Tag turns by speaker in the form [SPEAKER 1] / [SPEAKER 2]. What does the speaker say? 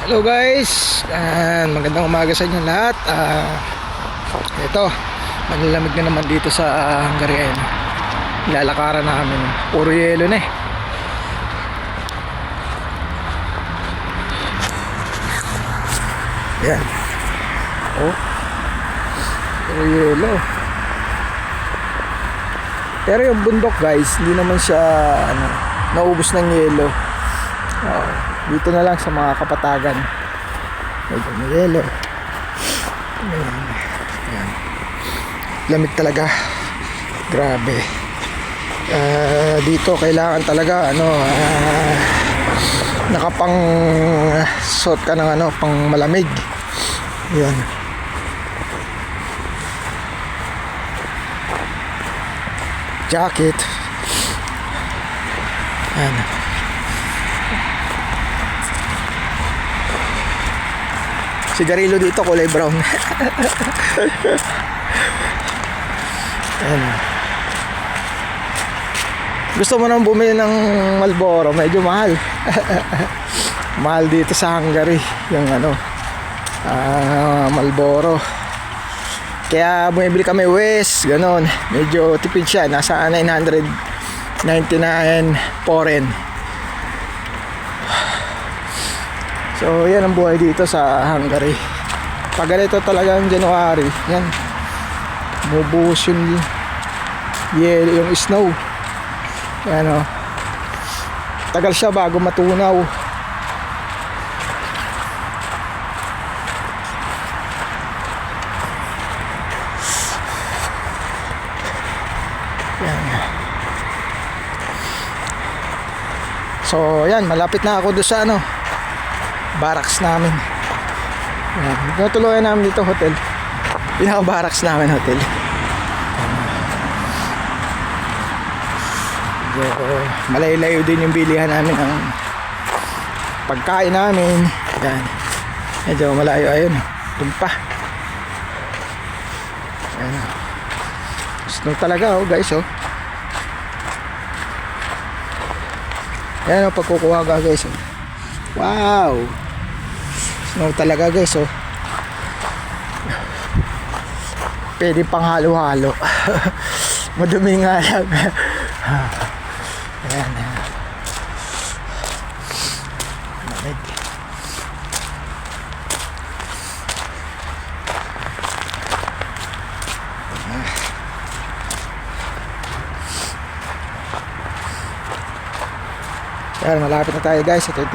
[SPEAKER 1] Hello guys, magandang umaga sa inyo lahat. Ito, malalamig na naman dito sa Hungary. Lalakaran namin, puro yelo na eh. Yan. Oh, puro yelo. Pero yung bundok guys, hindi naman siya naubos ng yelo. Dito na lang sa mga kapatagan medyo may yelo. Ayan. Lamig talaga, grabe. Dito kailangan talaga nakapang suot ka ng pang malamig. Ayan. Jacket. Ayan. Sigarilyo dito kulay brown. Ayan. Gusto mo nang bumili ng Marlboro, medyo mahal. Mahal dito sa Hungary yung Marlboro. Kaya bumibili kami West, ganon. Medyo tipid siya, nasa 999 foreign. So yan ang buhay dito sa Hungary. Pag ganito talagang January, yan, bubuhos yung yung snow. Yan tagal siya bago matunaw. Yan. So yan, malapit na ako doon sa barracks namin. Natuluyan namin dito hotel. Pinaka-barracks namin hotel. Malayo-layo din yung bilihan namin ng pagkain namin. Yan. Medyo malayo, ayun. Tumpa. Yan. Snow talaga guys Yan pagkukuha ka guys Wow. Snow talaga guys Pwede pang halo-halo. Madumi nga lang. Ayan. Malamig. Ayan, malapit na tayo guys. Ito